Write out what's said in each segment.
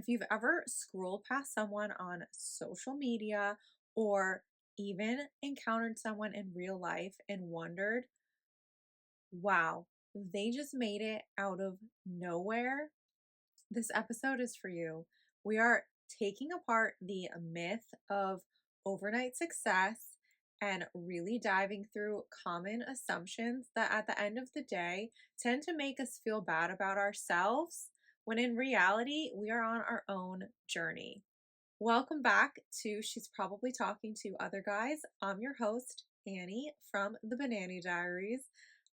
If you've ever scrolled past someone on social media or even encountered someone in real life and wondered, wow, they just made it out of nowhere, this episode is for you. We are taking apart the myth of overnight success and really diving through common assumptions that at the end of the day tend to make us feel bad about ourselves when in reality we are on our own journey. Welcome back to She's Probably Talking to Other Guys. I'm your host, Annie from the Banana Diaries.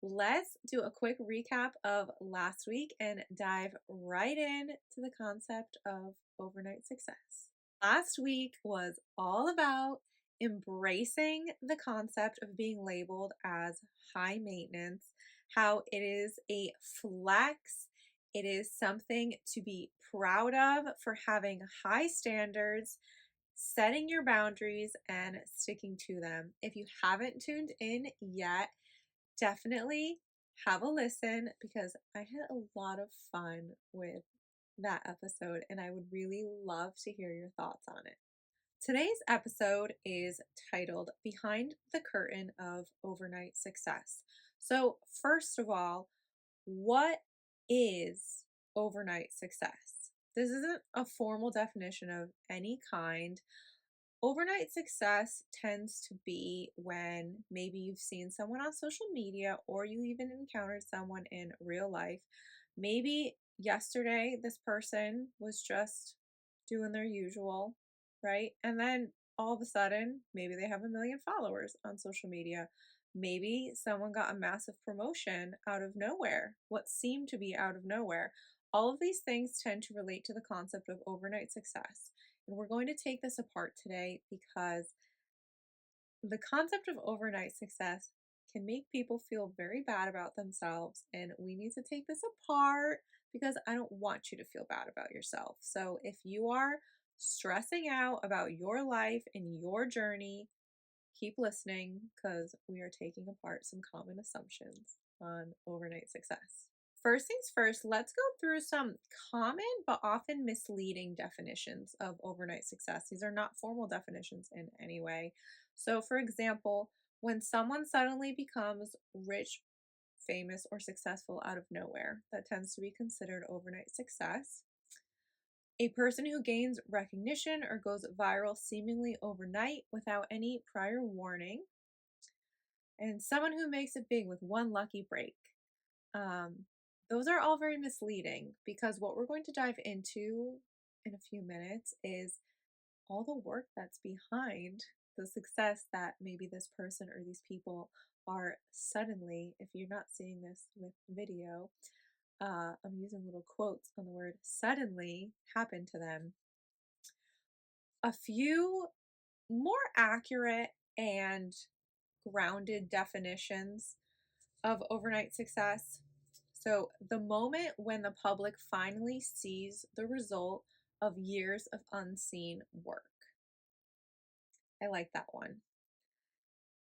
Let's do a quick recap of last week and dive right in to the concept of overnight success. Last week was all about embracing the concept of being labeled as high maintenance, how it is a flex. It is something to be proud of for having high standards, setting your boundaries, and sticking to them. If you haven't tuned in yet, definitely have a listen because I had a lot of fun with that episode and I would really love to hear your thoughts on it. Today's episode is titled Behind the Curtain of Overnight Success. So, first of all, what is overnight success? This isn't a formal definition of any kind. Overnight success tends to be when maybe you've seen someone on social media or you even encountered someone in real life. Maybe yesterday this person was just doing their usual, right? And then all of a sudden, maybe they have 1 million followers on social media. Maybe someone got a massive promotion out of nowhere, what seemed to be out of nowhere. All of these things tend to relate to the concept of overnight success. And we're going to take this apart today because the concept of overnight success can make people feel very bad about themselves. And we need to take this apart because I don't want you to feel bad about yourself. So if you are stressing out about your life and your journey, keep listening because we are taking apart some common assumptions on overnight success. First things first, let's go through some common but often misleading definitions of overnight success. These are not formal definitions in any way. So, for example, when someone suddenly becomes rich, famous, or successful out of nowhere, that tends to be considered overnight success. A person who gains recognition or goes viral seemingly overnight without any prior warning. And someone who makes it big with one lucky break. Um, those are all very misleading because what we're going to dive into in a few minutes is all the work that's behind the success that maybe this person or these people are suddenly, if you're not seeing this with video, I'm using little quotes on the word suddenly happen to them. A few more accurate and grounded definitions of overnight success. So, the moment when the public finally sees the result of years of unseen work. I like that one.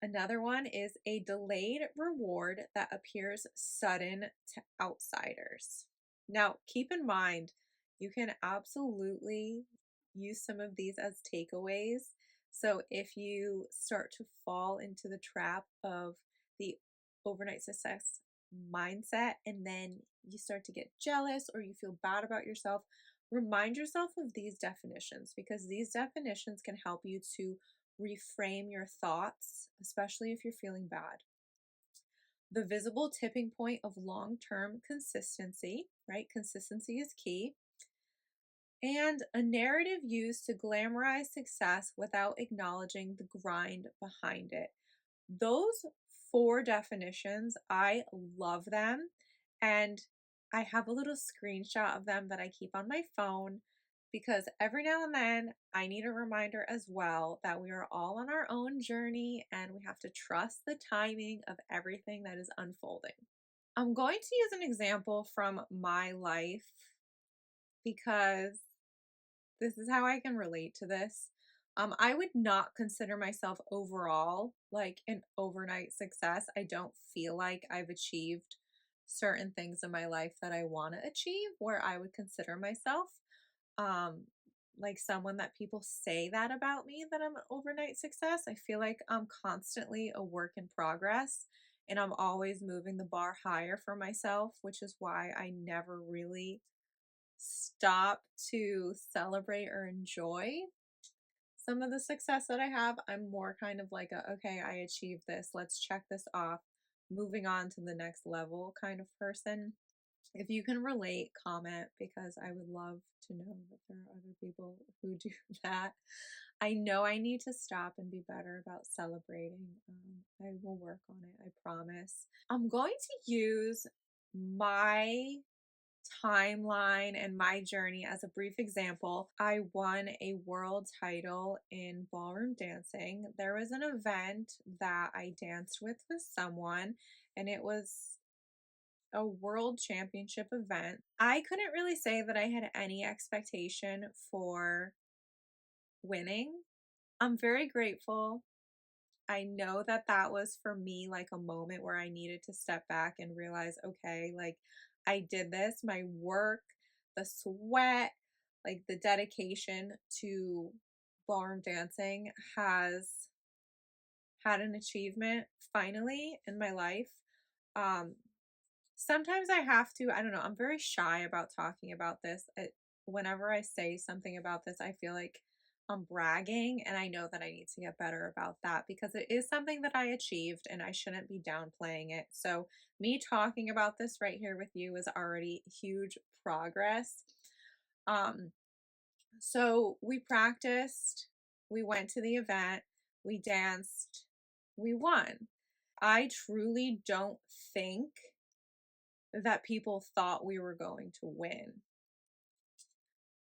Another one is a delayed reward that appears sudden to outsiders. Now, keep in mind, you can absolutely use some of these as takeaways. So, if you start to fall into the trap of the overnight success mindset and then you start to get jealous or you feel bad about yourself, remind yourself of these definitions because these definitions can help you to reframe your thoughts, especially if you're feeling bad. The visible tipping point of long term consistency, right? Consistency is key. And a narrative used to glamorize success without acknowledging the grind behind it. Those four definitions, I love them. And I have a little screenshot of them that I keep on my phone because every now and then I need a reminder as well that we are all on our own journey and we have to trust the timing of everything that is unfolding. I'm going to use an example from my life because this is how I can relate to this. I would not consider myself overall like an overnight success. I don't feel like I've achieved certain things in my life that I want to achieve where I would consider myself um like someone that people say that about me, that I'm an overnight success. I feel like I'm constantly a work in progress and I'm always moving the bar higher for myself, which is why I never really stop to celebrate or enjoy some of the success that I have. I'm more kind of like a, okay, I achieved this. Let's check this off. Moving on to the next level kind of person. If you can relate, comment, because I would love to know that there are other people who do that. I know I need to stop and be better about celebrating. I will work on it, I promise. I'm going to use my timeline and my journey as a brief example. I won a world title in ballroom dancing. There was an event that I danced with someone, and it was a world championship event. I couldn't really say that I had any expectation for winning. I'm very grateful. I know that that was for me like a moment where I needed to step back and realize, okay, like I did this, my work, the sweat, like the dedication to ballroom dancing has had an achievement finally in my life. Um, Sometimes I have to, I don't know, I'm very shy about talking about this. Whenever I say something about this, I feel like I'm bragging, and I know that I need to get better about that because it is something that I achieved and I shouldn't be downplaying it. So, me talking about this right here with you is already huge progress. Um, so we practiced, we went to the event, we danced, we won. I truly don't think that people thought we were going to win.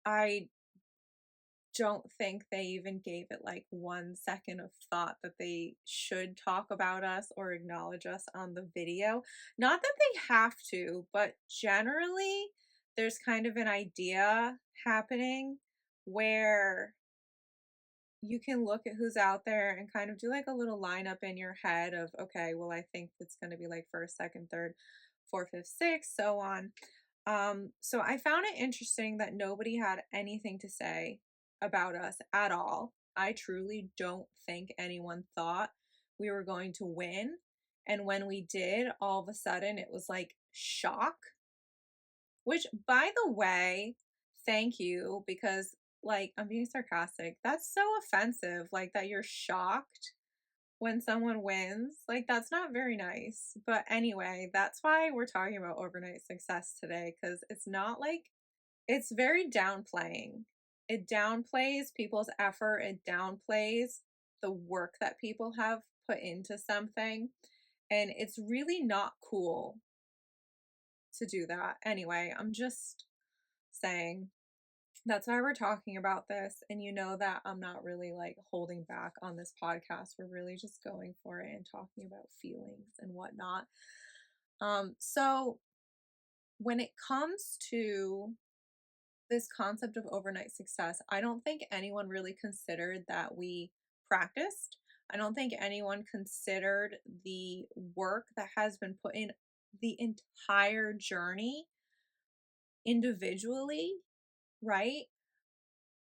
I don't think they even gave it like 1 second of thought that they should talk about us or acknowledge us on the video. Not that they have to, but generally there's kind of an idea happening where you can look at who's out there and kind of do like a little lineup in your head of, okay, well, I think it's going to be like first, second, third, fourth, fifth, sixth, so on. So I found it interesting that nobody had anything to say about us at all. I truly don't think anyone thought we were going to win. And when we did, all of a sudden it was like shock, which, by the way, thank you, because like I'm being sarcastic. That's so offensive, like that you're shocked when someone wins. Like that's not very nice. But anyway, that's why we're talking about overnight success today, because it's not like, it's very downplaying. It downplays people's effort, it downplays the work that people have put into something. And it's really not cool to do that. Anyway, I'm just saying that's why we're talking about this. And you know that I'm not really like holding back on this podcast. We're really just going for it and talking about feelings and whatnot. So when it comes to this concept of overnight success, I don't think anyone really considered that we practiced. I don't think anyone considered the work that has been put in the entire journey individually, right?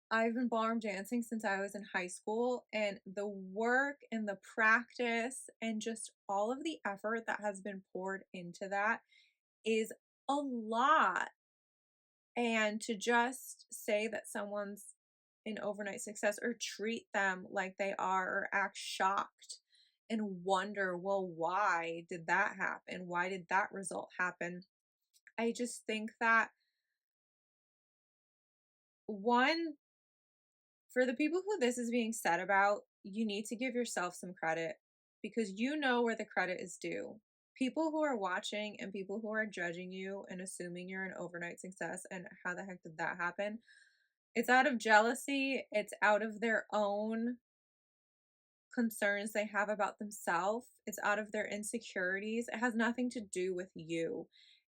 I've been ballroom dancing since I was in high school, and the work and the practice and just all of the effort that has been poured into that is a lot. And to just say that someone's an overnight success or treat them like they are or act shocked and wonder, well, why did that happen? Why did that result happen? I just think that one, for the people who this is being said about, you need to give yourself some credit because you know where the credit is due. People who are watching and people who are judging you and assuming you're an overnight success and how the heck did that happen? It's out of jealousy, it's out of their own concerns they have about themselves, it's out of their insecurities. It has nothing to do with you.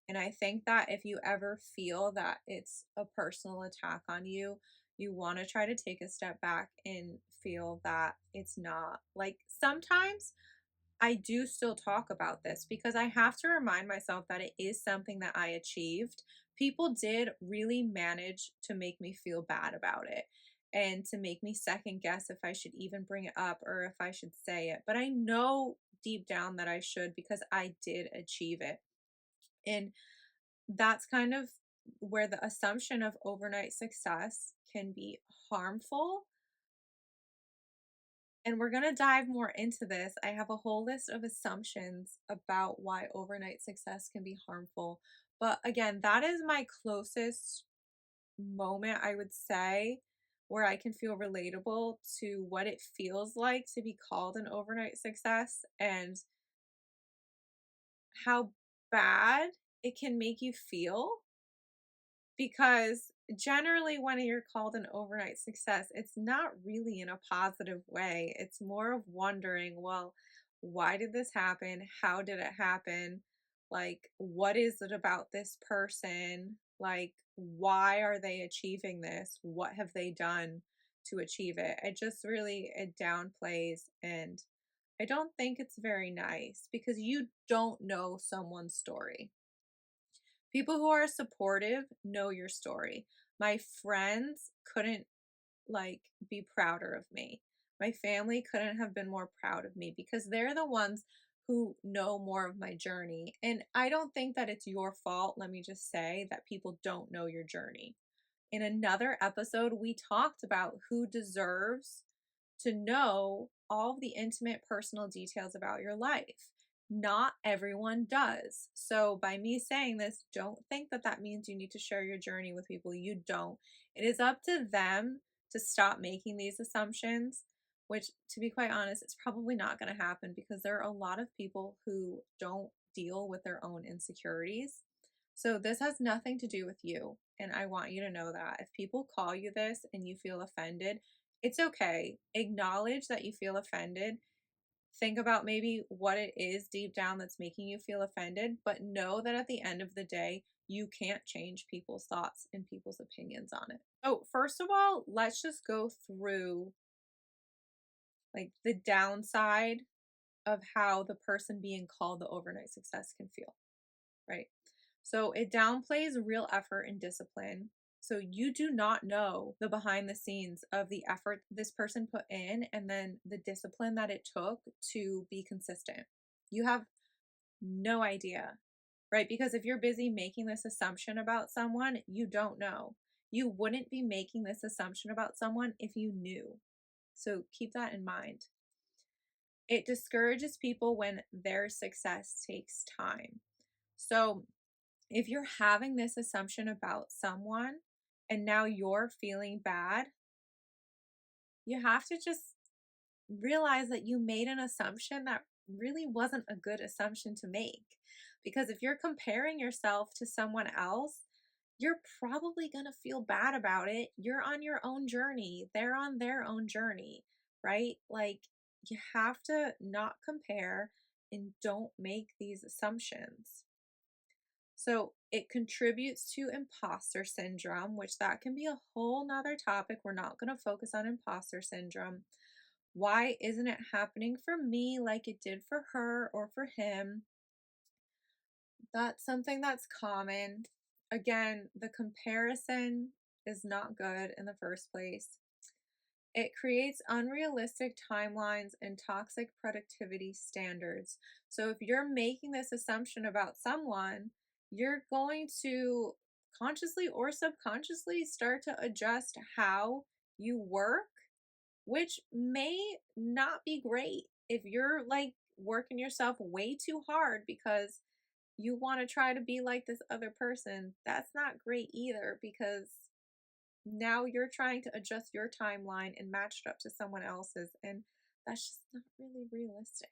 And I think that if you ever feel that it's a personal attack on you, you want to try to take a step back and feel that it's not. Like sometimes I do still talk about this because I have to remind myself that it is something that I achieved. People did really manage to make me feel bad about it and to make me second guess if I should even bring it up or if I should say it. But I know deep down that I should because I did achieve it. And that's kind of where the assumption of overnight success can be harmful, and we're going to dive more into this. I have a whole list of assumptions about why overnight success can be harmful. But again, that is my closest moment, I would say, where I can feel relatable to what it feels like to be called an overnight success and how bad it can make you feel. Because generally, when you're called an overnight success, it's not really in a positive way. It's more of wondering, well, why did this happen? How did it happen? Like, what is it about this person? Like, why are they achieving this? What have they done to achieve it? It downplays, and I don't think it's very nice because you don't know someone's story. People who are supportive know your story. My friends couldn't be prouder of me. My family couldn't have been more proud of me because they're the ones who know more of my journey. And I don't think that it's your fault, let me just say, that people don't know your journey. In another episode, we talked about who deserves to know all of the intimate personal details about your life. Not everyone does. So, by me saying this, don't think that that means you need to share your journey with people. You don't. It is up to them to stop making these assumptions, which, to be quite honest, it's probably not going to happen because there are a lot of people who don't deal with their own insecurities. So, this has nothing to do with you. And I want you to know that. If people call you this and you feel offended, it's okay. Acknowledge that you feel offended. Think about maybe what it is deep down that's making you feel offended, but know that at the end of the day, you can't change people's thoughts and people's opinions on it. So, first of all, let's just go through the downside of how the person being called the overnight success can feel, right? So it downplays real effort and discipline. So you do not know the behind the scenes of the effort this person put in and then the discipline that it took to be consistent. You have no idea, right? Because if you're busy making this assumption about someone, you don't know. You wouldn't be making this assumption about someone if you knew. So keep that in mind. It discourages people when their success takes time. So if you're having this assumption about someone and now you're feeling bad, you have to just realize that you made an assumption that really wasn't a good assumption to make. Because if you're comparing yourself to someone else, you're probably going to feel bad about it. You're on your own journey, they're on their own journey, right? You have to not compare and don't make these assumptions. So it contributes to imposter syndrome, which that can be a whole nother topic. We're not going to focus on imposter syndrome. Why isn't it happening for me like it did for her or for him? That's something that's common. Again, the comparison is not good in the first place. It creates unrealistic timelines and toxic productivity standards. So, if you're making this assumption about someone, you're going to consciously or subconsciously start to adjust how you work, which may not be great if you're working yourself way too hard because you want to try to be like this other person. That's not great either because now you're trying to adjust your timeline and match it up to someone else's, and that's just not really realistic.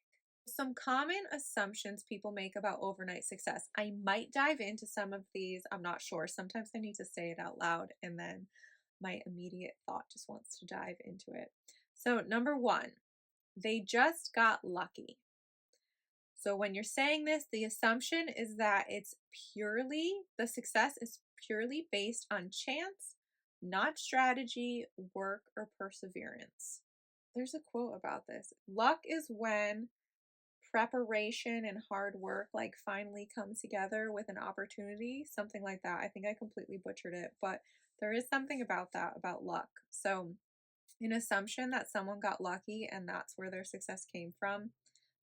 Some common assumptions people make about overnight success. I might dive into some of these. I'm not sure. Sometimes I need to say it out loud, and then my immediate thought just wants to dive into it. So, number one, they just got lucky. So, when you're saying this, the assumption is that the success is purely based on chance, not strategy, work, or perseverance. There's a quote about this. Luck is when preparation and hard work like finally come together with an opportunity, something like that. I think I completely butchered it, but there is something about that, about luck. So, an assumption that someone got lucky and that's where their success came from,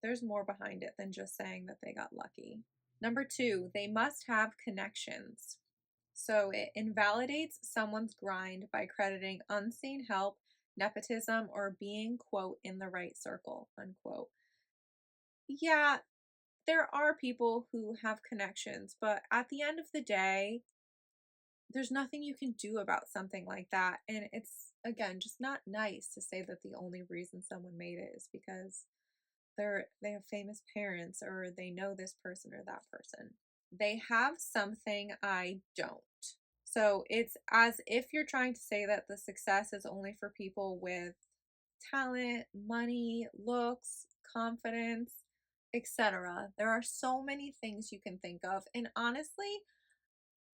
there's more behind it than just saying that they got lucky. Number two, they must have connections. So it invalidates someone's grind by crediting unseen help, nepotism, or being, quote, in the right circle, unquote. Yeah, there are people who have connections, but at the end of the day, there's nothing you can do about something like that. And it's, again, just not nice to say that the only reason someone made it is because they have famous parents or they know this person or that person. They have something I don't. So it's as if you're trying to say that the success is only for people with talent, money, looks, confidence, etc. There are so many things you can think of. And honestly,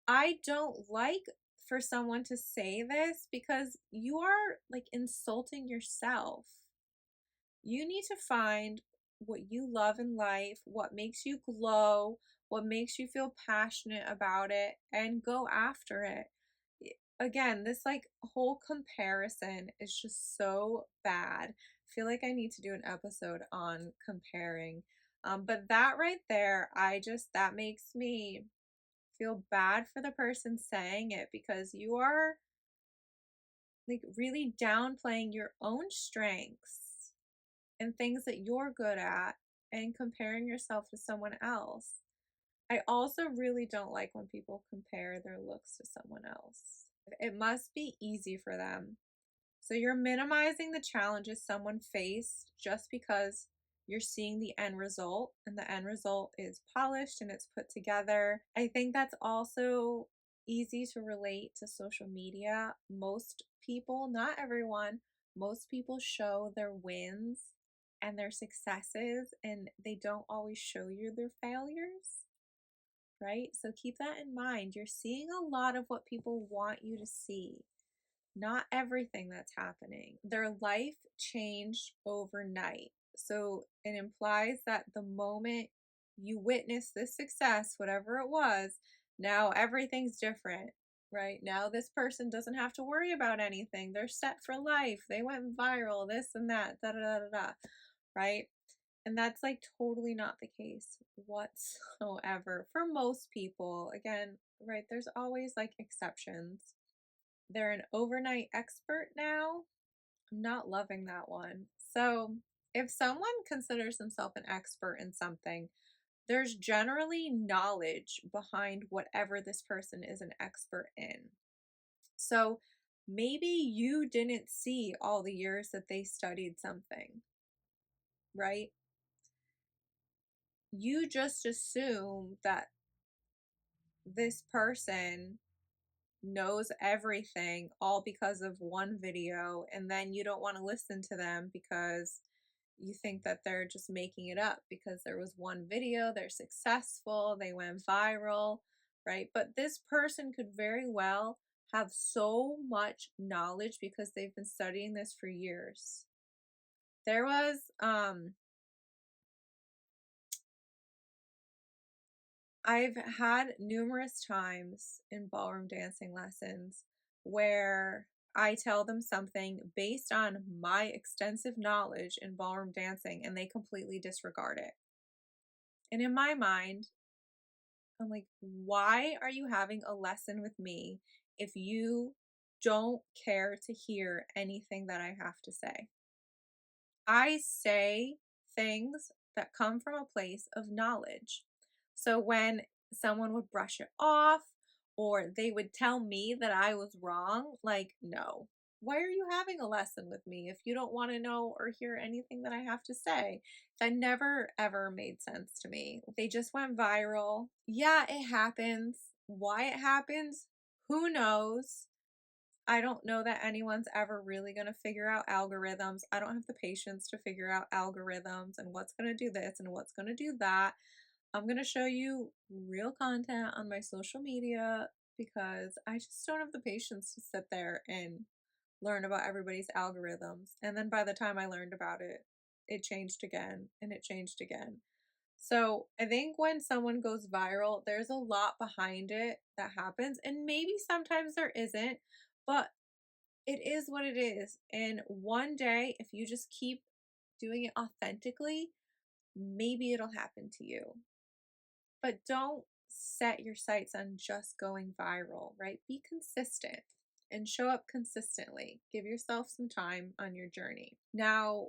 I don't like for someone to say this because you are like insulting yourself. You need to find what you love in life, what makes you glow, what makes you feel passionate about it, and go after it. Again, this like whole comparison is just so bad. I feel like I need to do an episode on comparing. But that right there, that makes me feel bad for the person saying it because you are like really downplaying your own strengths and things that you're good at and comparing yourself to someone else. I also really don't like when people compare their looks to someone else. It must be easy for them. So you're minimizing the challenges someone faced just because you're seeing the end result, and the end result is polished and it's put together. I think that's also easy to relate to social media. Most people, not everyone, most people show their wins and their successes, and they don't always show you their failures, right? So keep that in mind. You're seeing a lot of what people want you to see, not everything that's happening. Their life changed overnight. So it implies that the moment you witness this success, whatever it was, now everything's different, right? Now this person doesn't have to worry about anything. They're set for life. They went viral, this and that, da da da da da, right? And that's like totally not the case whatsoever for most people. Again, right? There's always like exceptions. They're an overnight expert now. I'm not loving that one. So, if someone considers themselves an expert in something, there's generally knowledge behind whatever this person is an expert in. So, maybe you didn't see all the years that they studied something, right? You just assume that this person knows everything all because of one video, and then you don't want to listen to them because you think that they're just making it up because there was one video, they're successful, they went viral, right? But this person could very well have so much knowledge because they've been studying this for years. There was I've had numerous times in ballroom dancing lessons where I tell them something based on my extensive knowledge in ballroom dancing and they completely disregard it. And in my mind, I'm like, why are you having a lesson with me if you don't care to hear anything that I have to say? I say things that come from a place of knowledge. So when someone would brush it off or they would tell me that I was wrong, like, no. Why are you having a lesson with me if you don't want to know or hear anything that I have to say? That never ever made sense to me. They just went viral. Yeah, it happens. Why it happens? Who knows? I don't know that anyone's ever really going to figure out algorithms. I don't have the patience to figure out algorithms and what's going to do this and what's going to do that. I'm going to show you real content on my social media because I just don't have the patience to sit there and learn about everybody's algorithms. And then by the time I learned about it, it changed again and it changed again. So I think when someone goes viral, there's a lot behind it that happens, and maybe sometimes there isn't, but it is what it is. And one day, if you just keep doing it authentically, maybe it'll happen to you. But don't set your sights on just going viral, right? Be consistent and show up consistently. Give yourself some time on your journey. Now,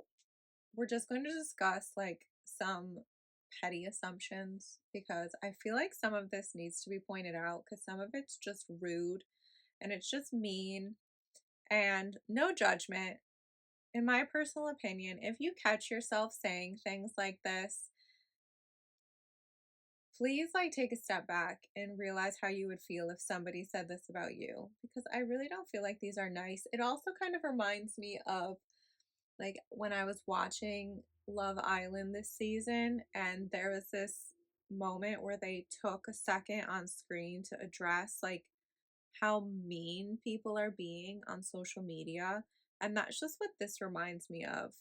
we're just going to discuss like some petty assumptions because I feel like some of this needs to be pointed out because some of it's just rude and it's just mean and no judgment. In my personal opinion, if you catch yourself saying things like this, please like take a step back and realize how you would feel if somebody said this about you because I really don't feel like these are nice. It also kind of reminds me of like when I was watching Love Island this season and there was this moment where they took a second on screen to address like how mean people are being on social media. And that's just what this reminds me of.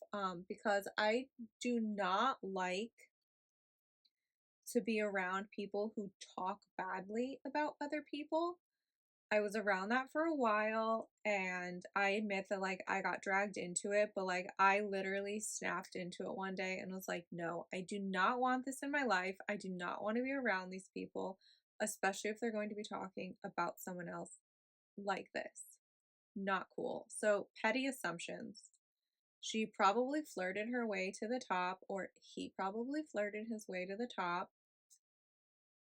Because I do not like to be around people who talk badly about other people. I was around that for a while and I admit that like I got dragged into it, but like I literally snapped into it one day and was like, no, I do not want this in my life. I do not want to be around these people, especially if they're going to be talking about someone else like this. Not cool. So, petty assumptions. She probably flirted her way to the top, or he probably flirted his way to the top.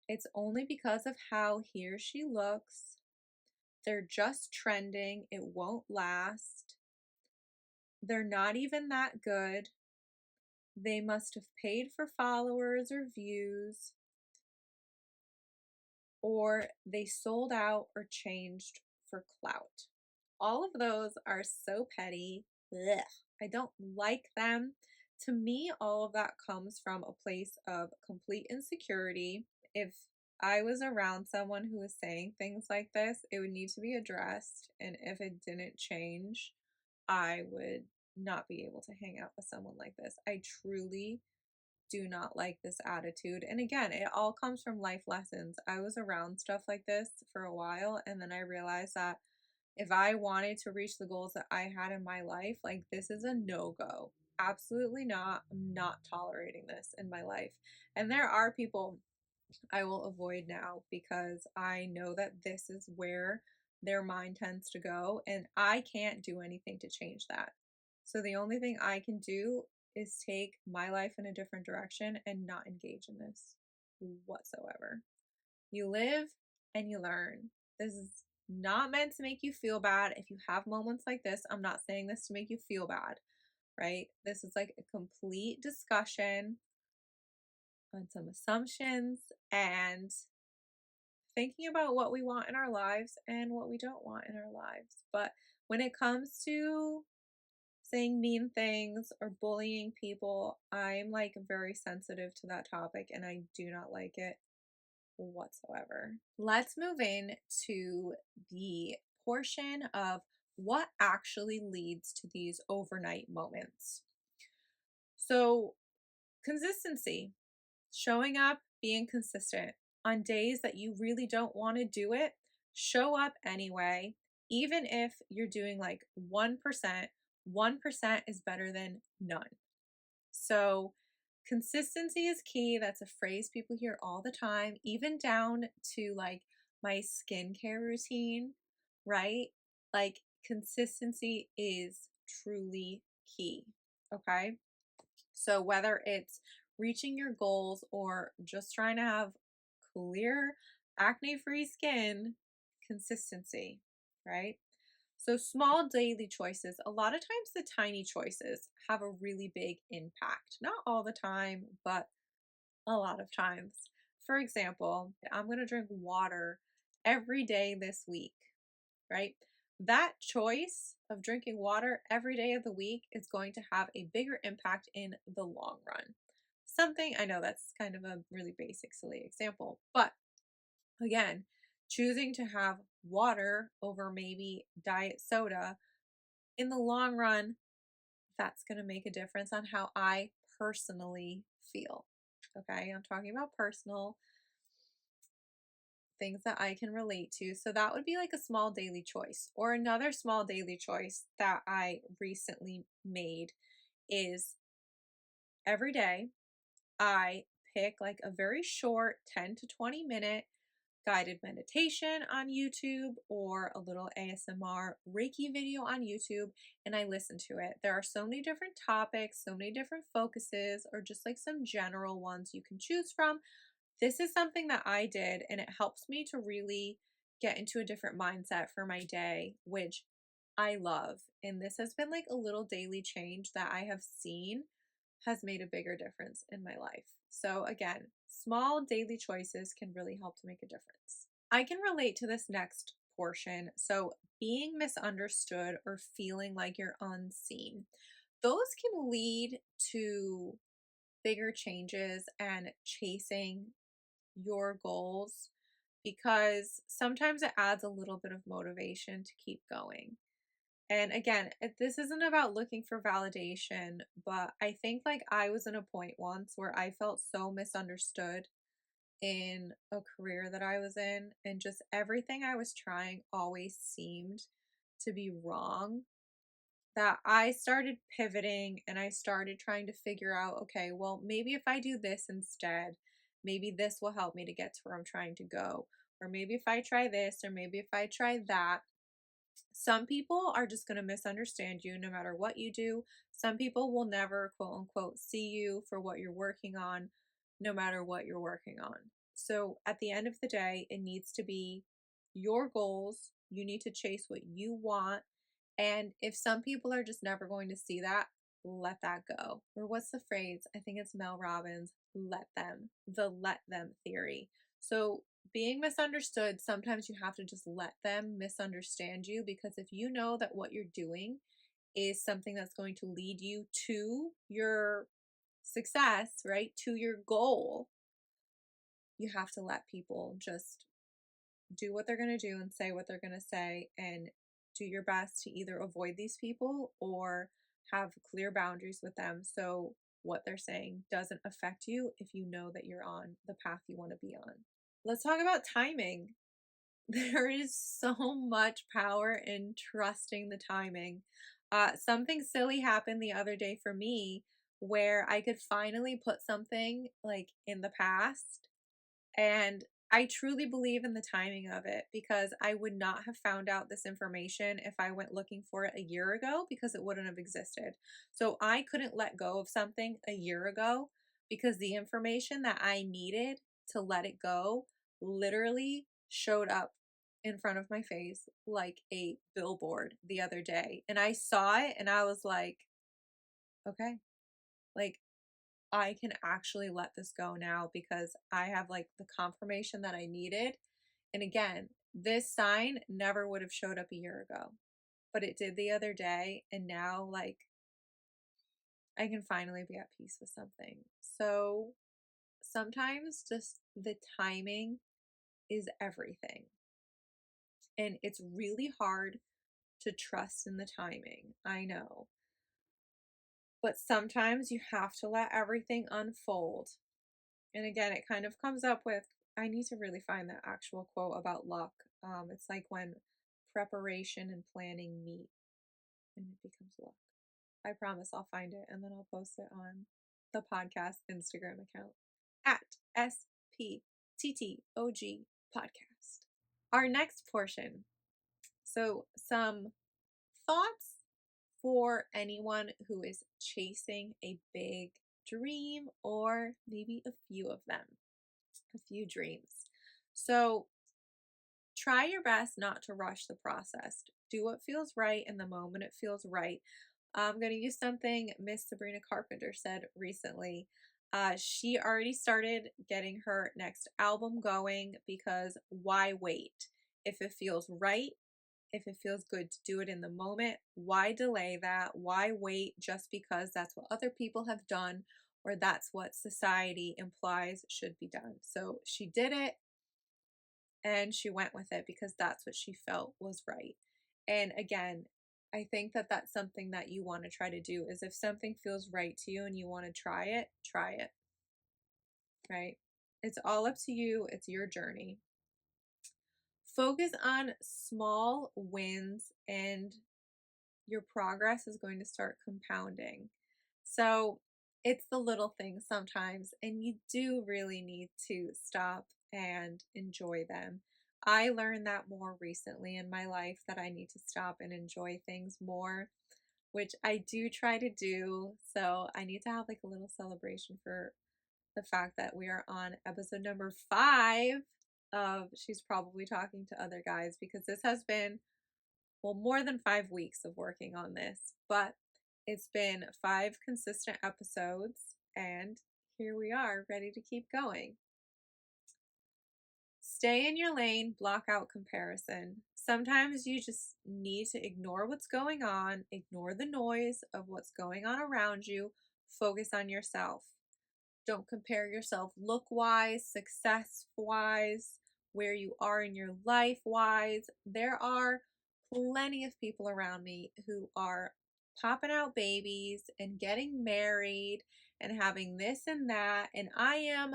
It's only because of how he or she looks. They're just trending. It won't last. They're not even that good. They must have paid for followers or views, or they sold out or changed for clout. All of those are so petty. Ugh, I don't like them. To me, all of that comes from a place of complete insecurity. If I was around someone who was saying things like this, it would need to be addressed. And if it didn't change, I would not be able to hang out with someone like this. I truly do not like this attitude. And again, it all comes from life lessons. I was around stuff like this for a while, and then I realized that if I wanted to reach the goals that I had in my life, like this is a no go. Absolutely not. I'm not tolerating this in my life. And there are people I will avoid now because I know that this is where their mind tends to go, and I can't do anything to change that. So the only thing I can do is take my life in a different direction and not engage in this whatsoever. You live and you learn. This is not meant to make you feel bad. If you have moments like this, I'm not saying this to make you feel bad, right? This is like a complete discussion on some assumptions and thinking about what we want in our lives and what we don't want in our lives. But when it comes to saying mean things or bullying people, I'm like very sensitive to that topic and I do not like it whatsoever. Let's move in to the portion of what actually leads to these overnight moments. So, consistency, showing up, being consistent on days that you really don't want to do it, show up anyway, even if you're doing like 1%, 1% is better than none. So, consistency is key. That's a phrase people hear all the time, even down to like my skincare routine, right? Like, consistency is truly key. Okay. So, whether it's reaching your goals or just trying to have clear, acne free skin, consistency, right? So, small daily choices, a lot of times the tiny choices have a really big impact. Not all the time, but a lot of times. For example, I'm going to drink water every day this week, right? That choice of drinking water every day of the week is going to have a bigger impact in the long run. Something I know that's kind of a really basic, silly example, but again, choosing to have water over maybe diet soda in the long run, that's going to make a difference on how I personally feel. Okay, I'm talking about personal things that I can relate to. So that would be like a small daily choice. Or another small daily choice that I recently made is every day I pick like a very short 10 to 20 minute guided meditation on YouTube or a little ASMR Reiki video on YouTube, and I listen to it. There are so many different topics, so many different focuses, or just like some general ones you can choose from. This is something that I did, and it helps me to really get into a different mindset for my day, which I love. And this has been like a little daily change that I have seen has made a bigger difference in my life. So, again, small daily choices can really help to make a difference. I can relate to this next portion. So, being misunderstood or feeling like you're unseen, those can lead to bigger changes and chasing your goals because sometimes it adds a little bit of motivation to keep going. And again, this isn't about looking for validation, but I think like I was in a point once where I felt so misunderstood in a career that I was in, and just everything I was trying always seemed to be wrong. That I started pivoting and I started trying to figure out, okay, well, maybe if I do this instead, maybe this will help me to get to where I'm trying to go. Or maybe if I try this, or maybe if I try that. Some people are just going to misunderstand you no matter what you do. Some people will never, quote unquote, see you for what you're working on, no matter what you're working on. So at the end of the day, it needs to be your goals. You need to chase what you want. And if some people are just never going to see that, let that go. Or what's the phrase? I think it's Mel Robbins, let them, the let them theory. So being misunderstood, sometimes you have to just let them misunderstand you, because if you know that what you're doing is something that's going to lead you to your success, right? To your goal, you have to let people just do what they're going to do and say what they're going to say, and do your best to either avoid these people or have clear boundaries with them so what they're saying doesn't affect you if you know that you're on the path you want to be on. Let's talk about timing. There is so much power in trusting the timing. Something silly happened the other day for me where I could finally put something like in the past, and I truly believe in the timing of it because I would not have found out this information if I went looking for it a year ago, because it wouldn't have existed. So I couldn't let go of something a year ago because the information that I needed to let it go literally showed up in front of my face like a billboard the other day. And I saw it and I was like, okay, like I can actually let this go now because I have like the confirmation that I needed. And again, this sign never would have showed up a year ago, but it did the other day. And now, like, I can finally be at peace with something. So sometimes just the timing is everything. And it's really hard to trust in the timing. I know. But sometimes you have to let everything unfold. And again, it kind of comes up with, I need to really find the actual quote about luck. It's like when preparation and planning meet and it becomes luck. I promise I'll find it and then I'll post it on the podcast Instagram account at spttog podcast. Our next portion. So, some thoughts for anyone who is chasing a big dream, or maybe a few of them, a few dreams. So try your best not to rush the process. Do what feels right in the moment it feels right. I'm going to use something Miss Sabrina Carpenter said recently. She already started getting her next album going because why wait? If it feels right, if it feels good to do it in the moment, why delay that? Why wait just because that's what other people have done or that's what society implies should be done? So she did it and she went with it because that's what she felt was right. And again, I think that that's something that you want to try to do is if something feels right to you and you want to try it, right? It's all up to you. It's your journey. Focus on small wins and your progress is going to start compounding. So it's the little things sometimes, and you do really need to stop and enjoy them. I learned that more recently in my life that I need to stop and enjoy things more, which I do try to do. So I need to have like a little celebration for the fact that we are on episode number 5 of She's Probably Talking to Other Guys because this has been, well, more than 5 weeks of working on this, but it's been 5 consistent episodes, and here we are, ready to keep going. Stay in your lane, block out comparison. Sometimes you just need to ignore what's going on, ignore the noise of what's going on around you, focus on yourself. Don't compare yourself look wise, success wise, where you are in your life wise. There are plenty of people around me who are popping out babies and getting married and having this and that, and I am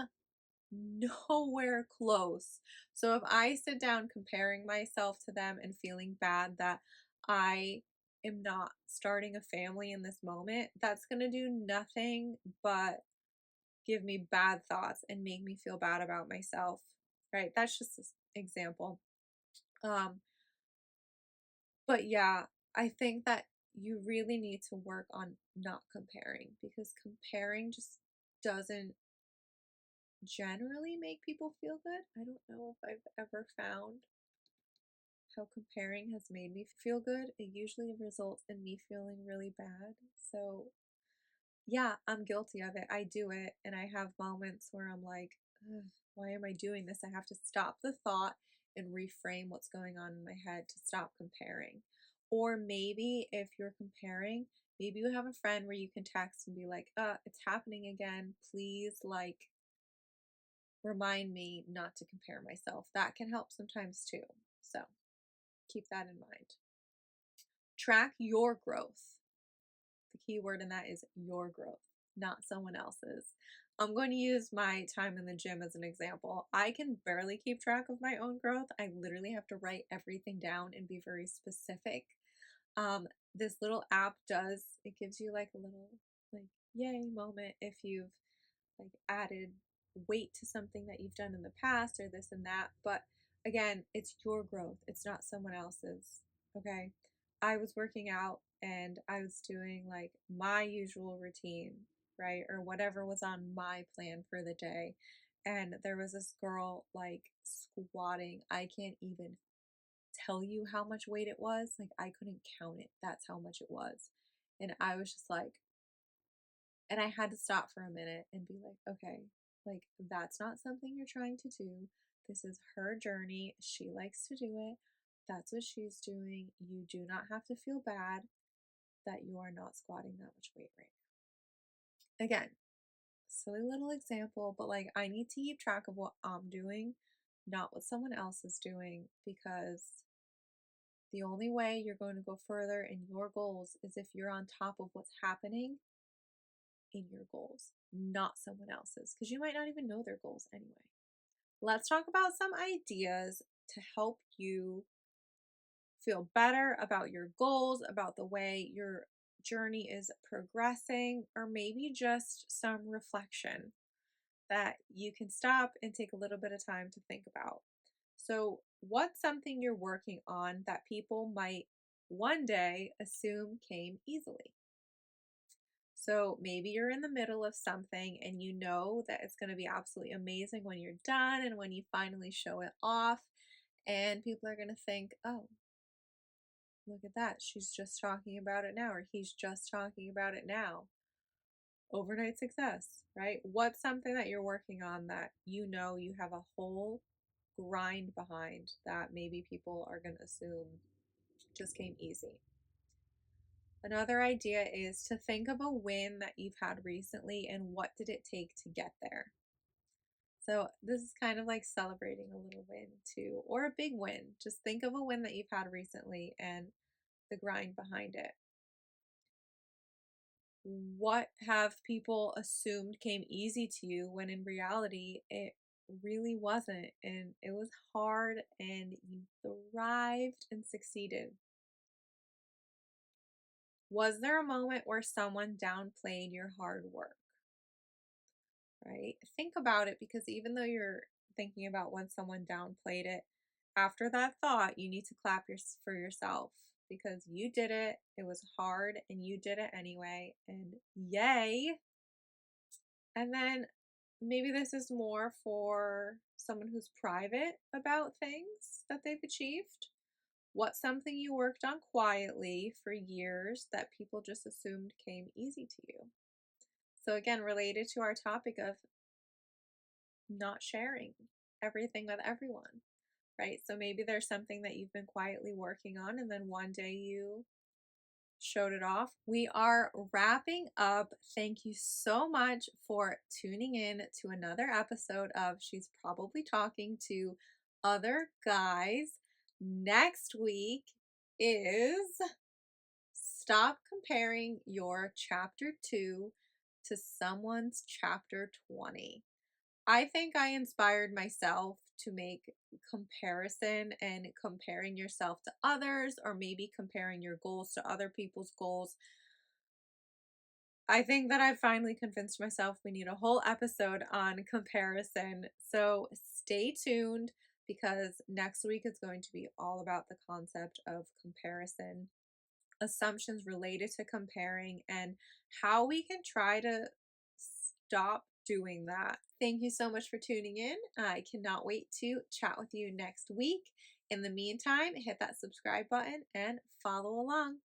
nowhere close. So if I sit down comparing myself to them and feeling bad that I am not starting a family in this moment, that's going to do nothing but give me bad thoughts and make me feel bad about myself. Right? That's just an example. Um, but yeah, I think that you really need to work on not comparing because comparing just doesn't generally make people feel good. I don't know if I've ever found how comparing has made me feel good. It usually results in me feeling really bad. So yeah, I'm guilty of it. I do it, and I have moments where I'm like, "Ugh, why am I doing this?" I have to stop the thought and reframe what's going on in my head to stop comparing. Or maybe if you're comparing, maybe you have a friend where you can text and be like, it's happening again. Please, like, remind me not to compare myself. That can help sometimes too. So keep that in mind. Track your growth. The key word in that is your growth, not someone else's. I'm going to use my time in the gym as an example. I can barely keep track of my own growth. I literally have to write everything down and be very specific. This little app does, it gives you like a little like yay moment if you've like added weight to something that you've done in the past or this and that. But again, it's your growth, it's not someone else's. Okay. I was working out and I was doing like my usual routine, right? Or whatever was on my plan for the day. And there was this girl like squatting. I can't even tell you how much weight it was. Like I couldn't count it. That's how much it was. And I was just like, and I had to stop for a minute and be like, okay, like that's not something you're trying to do. This is her journey. She likes to do it. That's what she's doing. You do not have to feel bad that you are not squatting that much weight right now. Again, silly little example, but like I need to keep track of what I'm doing, not what someone else is doing, because the only way you're going to go further in your goals is if you're on top of what's happening in your goals, not someone else's, because you might not even know their goals anyway. Let's talk about some ideas to help you feel better about your goals, about the way your journey is progressing, or maybe just some reflection that you can stop and take a little bit of time to think about. So, what's something you're working on that people might one day assume came easily? So maybe you're in the middle of something and you know that it's going to be absolutely amazing when you're done and when you finally show it off. And people are going to think, oh, look at that. She's just talking about it now, or he's just talking about it now. Overnight success, right? What's something that you're working on that you know you have a whole grind behind that maybe people are going to assume just came easy? Another idea is to think of a win that you've had recently and what did it take to get there. So this is kind of like celebrating a little win too, or a big win. Just think of a win that you've had recently and the grind behind it? What have people assumed came easy to you when in reality it really wasn't? And it was hard and you thrived and succeeded. Was there a moment where someone downplayed your hard work? Right? Think about it, because even though you're thinking about when someone downplayed it, after that thought, you need to clap for yourself, because you did it. It was hard and you did it anyway. And yay. And then maybe this is more for someone who's private about things that they've achieved. What's something you worked on quietly for years that people just assumed came easy to you? So, again, related to our topic of not sharing everything with everyone, right? So maybe there's something that you've been quietly working on, and then one day you showed it off. We are wrapping up. Thank you so much for tuning in to another episode of She's Probably Talking to Other Guys. Next week is stop comparing your chapter 2 to someone's chapter 20. I think I inspired myself to make comparison and comparing yourself to others, or maybe comparing your goals to other people's goals. I think that I finally convinced myself we need a whole episode on comparison. So stay tuned, because next week is going to be all about the concept of comparison, assumptions related to comparing, and how we can try to stop doing that. Thank you so much for tuning in. I cannot wait to chat with you next week. In the meantime, hit that subscribe button and follow along.